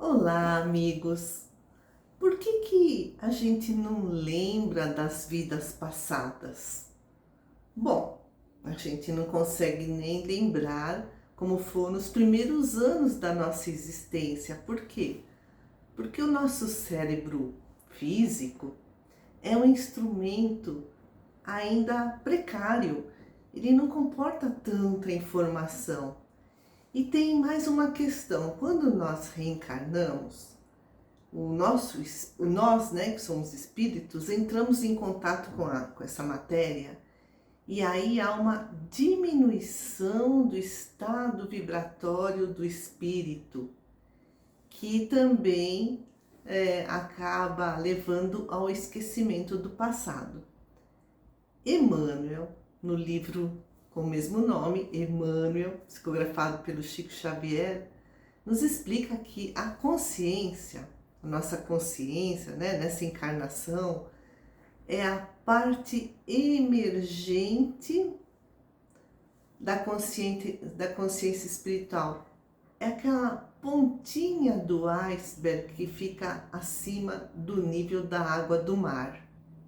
Olá, amigos! Por que a gente não lembra das vidas passadas? Bom, a gente não consegue nem lembrar como foram os primeiros anos da nossa existência. Por quê? Porque o nosso cérebro físico é um instrumento ainda precário. Ele não comporta tanta informação. E tem mais uma questão: quando nós reencarnamos, nós, né, que somos espíritos, entramos em contato com essa matéria e aí há uma diminuição do estado vibratório do espírito, que também acaba levando ao esquecimento do passado. Emmanuel, no livro com o mesmo nome, Emmanuel, psicografado pelo Chico Xavier, nos explica que a consciência, a nossa consciência, né, nessa encarnação, é a parte emergente da consciência espiritual. É aquela pontinha do iceberg que fica acima do nível da água do mar.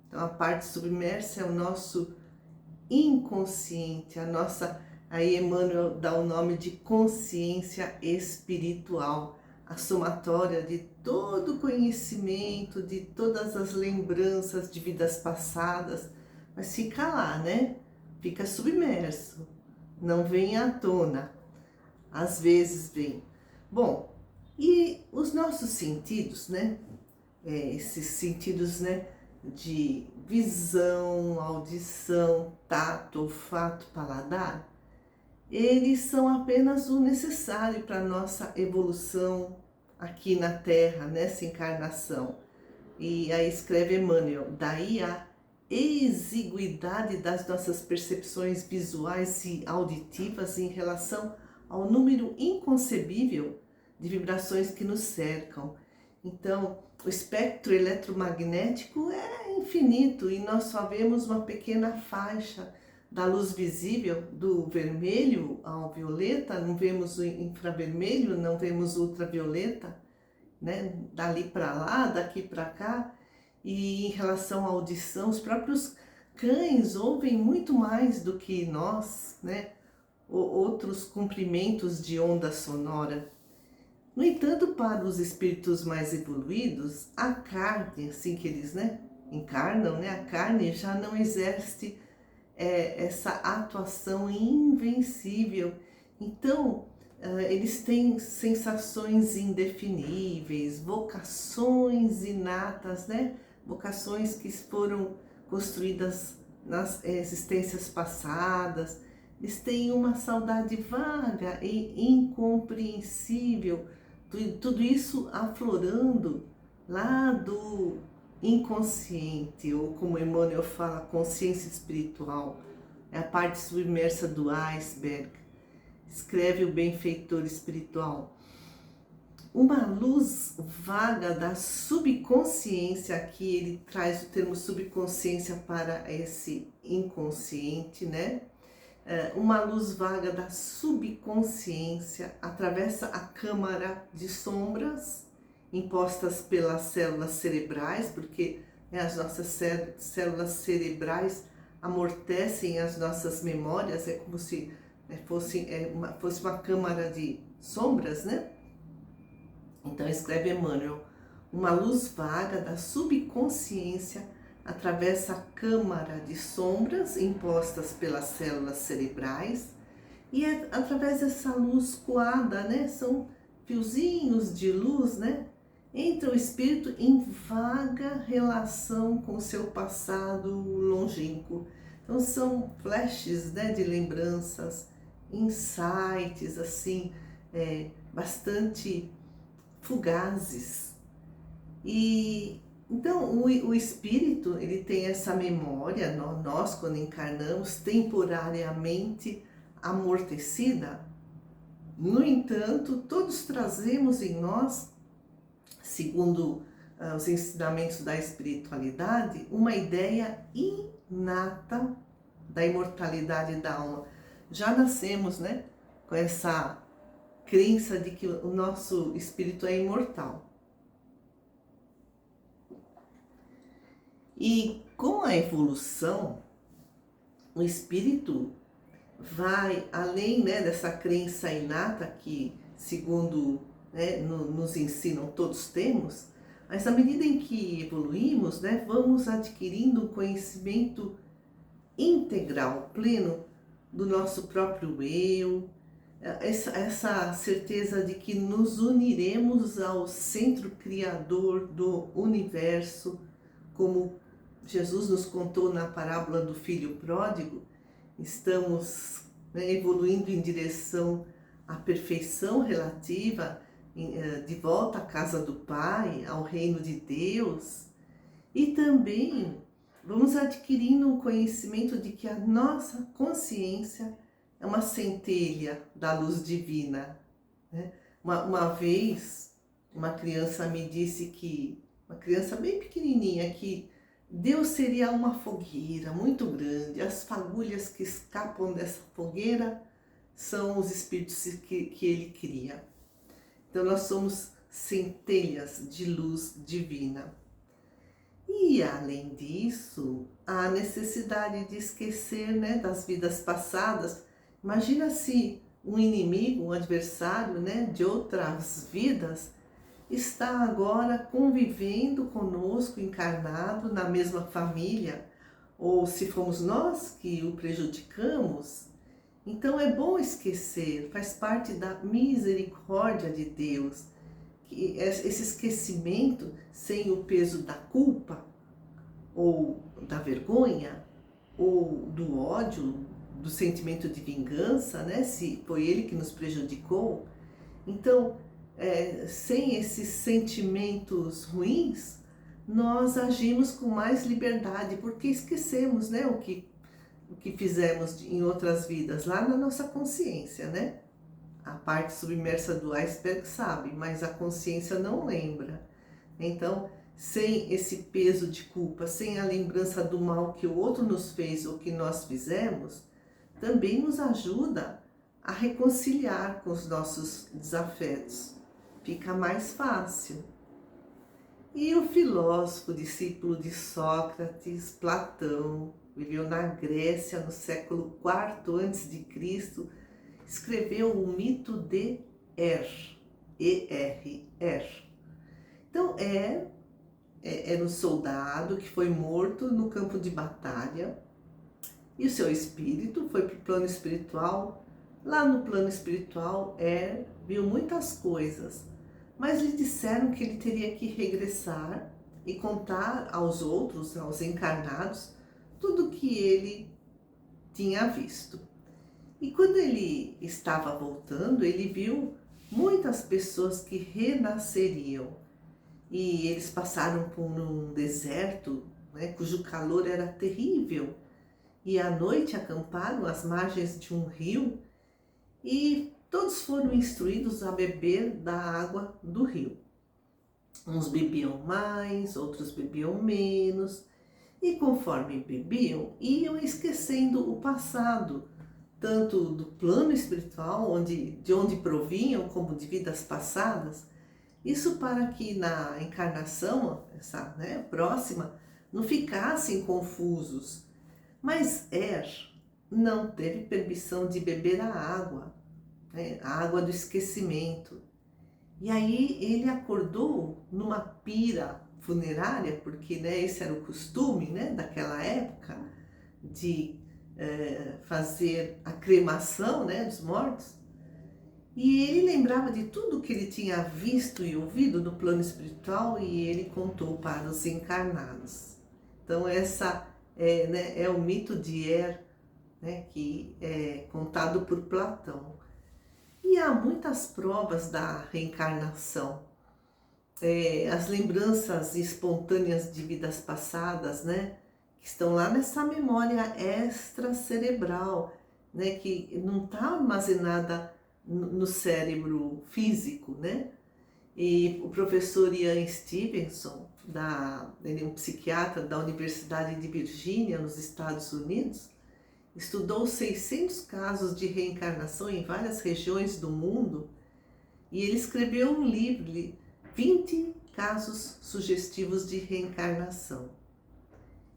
Então, a parte submersa é o nosso inconsciente, aí Emmanuel dá o nome de consciência espiritual, a somatória de todo o conhecimento, de todas as lembranças de vidas passadas, mas fica lá, né? Fica submerso, não vem à tona, às vezes vem. Bom, e os nossos sentidos, né? Esses sentidos, né? De visão, audição, tato, olfato, paladar, eles são apenas o necessário para a nossa evolução aqui na Terra, nessa encarnação. E aí escreve Emmanuel: daí a exiguidade das nossas percepções visuais e auditivas em relação ao número inconcebível de vibrações que nos cercam. Então, o espectro eletromagnético é infinito e nós só vemos uma pequena faixa da luz visível, do vermelho ao violeta, não vemos o infravermelho, não vemos o ultravioleta, né? Dali para lá, daqui para cá. E em relação à audição, os próprios cães ouvem muito mais do que nós, né? Outros comprimentos de onda sonora. No entanto, para os espíritos mais evoluídos, a carne, assim que eles, né, encarnam, né, a carne já não exerce essa atuação invencível. Então, eles têm sensações indefiníveis, vocações inatas, né, vocações que foram construídas nas existências passadas. Eles têm uma saudade vaga e incompreensível, tudo isso aflorando lá do inconsciente, ou como Emmanuel fala, consciência espiritual, é a parte submersa do iceberg. Escreve o benfeitor espiritual: uma luz vaga da subconsciência, aqui ele traz o termo subconsciência para esse inconsciente, né? Uma luz vaga da subconsciência atravessa a câmara de sombras impostas pelas células cerebrais, porque as nossas células cerebrais amortecem as nossas memórias, é como se fosse uma câmara de sombras, né? Então escreve Emmanuel: uma luz vaga da subconsciência atravessa a câmara de sombras impostas pelas células cerebrais e através dessa luz coada, né, são fiozinhos de luz, né, entra o espírito em vaga relação com o seu passado longínquo. Então são flashes, né, de lembranças, insights assim, bastante fugazes. E então o espírito, ele tem essa memória, nós quando encarnamos, temporariamente amortecida. No entanto, todos trazemos em nós, segundo os ensinamentos da espiritualidade, uma ideia inata da imortalidade da alma. Já nascemos, né, com essa crença de que o nosso espírito é imortal. E com a evolução, o espírito vai além, né, dessa crença inata que, segundo, né, nos ensinam, todos temos, mas à medida em que evoluímos, né, vamos adquirindo um conhecimento integral, pleno do nosso próprio eu, essa certeza de que nos uniremos ao centro criador do universo, como Jesus nos contou na parábola do filho pródigo. Estamos, né, evoluindo em direção à perfeição relativa, de volta à casa do Pai, ao reino de Deus, e também vamos adquirindo o conhecimento de que a nossa consciência é uma centelha da luz divina, né? Uma vez, uma criança me disse que, uma criança bem pequenininha, que Deus seria uma fogueira muito grande, as fagulhas que escapam dessa fogueira são os espíritos que Ele cria. Então nós somos centelhas de luz divina. E além disso, a necessidade de esquecer, né, das vidas passadas. Imagina se um inimigo, um adversário, né, de outras vidas está agora convivendo conosco, encarnado na mesma família, ou se fomos nós que o prejudicamos. Então é bom esquecer, faz parte da misericórdia de Deus, que esse esquecimento sem o peso da culpa, ou da vergonha, ou do ódio, do sentimento de vingança, né? Se foi ele que nos prejudicou. Então, sem esses sentimentos ruins, nós agimos com mais liberdade, porque esquecemos, né, o que fizemos em outras vidas, lá na nossa consciência, né? A parte submersa do iceberg sabe, mas a consciência não lembra. Então, sem esse peso de culpa, sem a lembrança do mal que o outro nos fez ou que nós fizemos, também nos ajuda a reconciliar com os nossos desafetos. Fica mais fácil. E o filósofo, discípulo de Sócrates, Platão, viveu na Grécia no século IV a.C., escreveu o mito de Er. Então, era um soldado que foi morto no campo de batalha e o seu espírito foi para o plano espiritual. Lá no plano espiritual, viu muitas coisas, mas lhe disseram que ele teria que regressar e contar aos outros, aos encarnados, tudo o que ele tinha visto. E quando ele estava voltando, ele viu muitas pessoas que renasceriam. E eles passaram por um deserto, né, cujo calor era terrível. E à noite acamparam às margens de um rio e todos foram instruídos a beber da água do rio. Uns bebiam mais, outros bebiam menos. E conforme bebiam, iam esquecendo o passado, tanto do plano espiritual, de onde provinham, como de vidas passadas. Isso para que na encarnação, essa, né, próxima, não ficassem confusos. Mas não teve permissão de beber a água, né, a água do esquecimento. E aí ele acordou numa pira funerária, porque, né, esse era o costume, né, daquela época, de fazer a cremação, né, dos mortos. E ele lembrava de tudo que ele tinha visto e ouvido no plano espiritual e ele contou para os encarnados. Então essa é o mito de né, que é contado por Platão. E há muitas provas da reencarnação. As lembranças espontâneas de vidas passadas, né, que estão lá nessa memória extracerebral, né, que não está armazenada no cérebro físico, né? E o professor Ian Stevenson, ele é um psiquiatra da Universidade de Virgínia, nos Estados Unidos, estudou 600 casos de reencarnação em várias regiões do mundo E ele escreveu um livro, 20 casos sugestivos de reencarnação.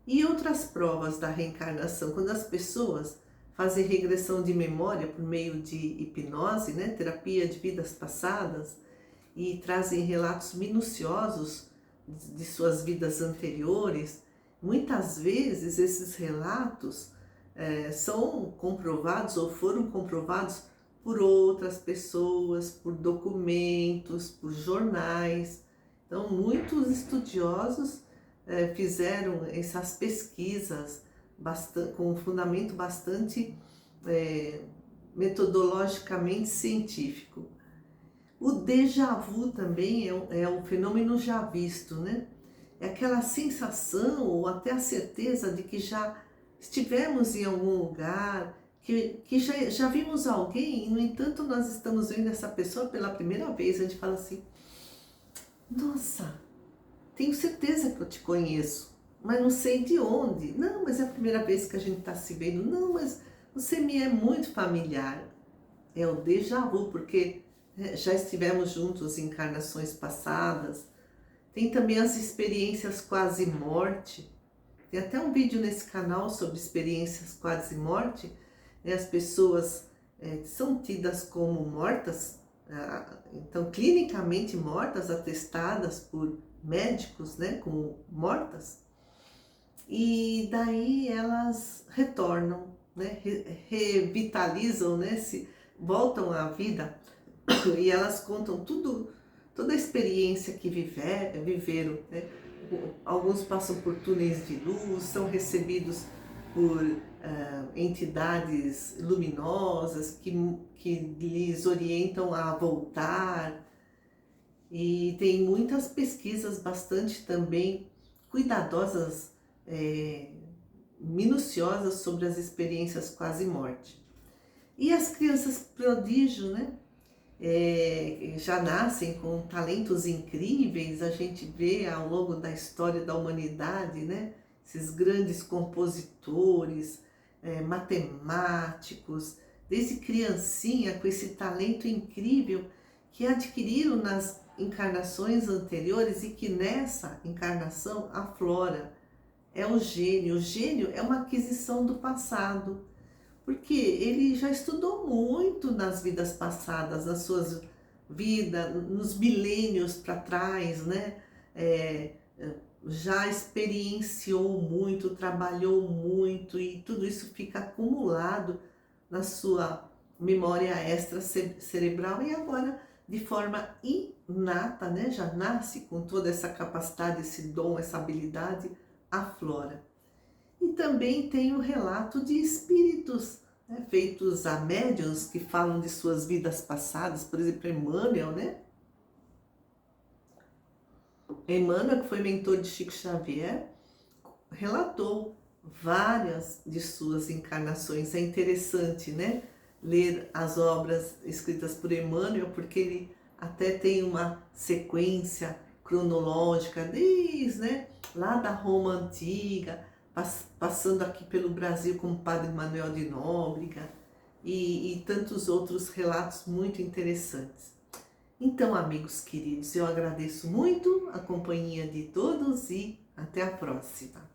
E outras provas da reencarnação, quando as pessoas fazem regressão de memória por meio de hipnose, né, terapia de vidas passadas, e trazem relatos minuciosos de suas vidas anteriores, muitas vezes esses relatos são comprovados ou foram comprovados por outras pessoas, por documentos, por jornais. Então, muitos estudiosos fizeram essas pesquisas com um fundamento bastante metodologicamente científico. O déjà vu também é um fenômeno já visto, né? É aquela sensação ou até a certeza de que já estivemos em algum lugar, que já vimos alguém e, no entanto, nós estamos vendo essa pessoa pela primeira vez. A gente fala assim, nossa, tenho certeza que eu te conheço, mas não sei de onde. Não, mas é a primeira vez que a gente está se vendo. Não, mas você me é muito familiar. É o déjà vu, porque já estivemos juntos em encarnações passadas. Tem também as experiências quase morte. Tem até um vídeo nesse canal sobre experiências quase morte. As pessoas são tidas como mortas, então clinicamente mortas, atestadas por médicos, né, como mortas. E daí elas retornam, né, revitalizam, né, voltam à vida. E elas contam toda a experiência que viveram, né? Alguns passam por túneis de luz, são recebidos por entidades luminosas que lhes orientam a voltar. E tem muitas pesquisas bastante também cuidadosas, minuciosas sobre as experiências quase morte. E as crianças prodígio, né? Já nascem com talentos incríveis. A gente vê ao longo da história da humanidade, né, esses grandes compositores, matemáticos, desde criancinha com esse talento incrível que adquiriram nas encarnações anteriores e que nessa encarnação aflora. É o gênio. O gênio é uma aquisição do passado, porque ele já estudou muito nas vidas passadas, nas suas vidas, nos milênios para trás, né? Já experienciou muito, trabalhou muito e tudo isso fica acumulado na sua memória extra cerebral e agora, de forma inata, né? Já nasce com toda essa capacidade, esse dom, essa habilidade, aflora. E também tem o relato de espíritos, né, feitos a médiuns que falam de suas vidas passadas, por exemplo, Emmanuel, né? Emmanuel, que foi mentor de Chico Xavier, relatou várias de suas encarnações. É interessante, né, ler as obras escritas por Emmanuel, porque ele até tem uma sequência cronológica, desde, né, lá da Roma Antiga, passando aqui pelo Brasil com o Padre Manuel de Nóbrega e tantos outros relatos muito interessantes. Então, amigos queridos, eu agradeço muito a companhia de todos e até a próxima.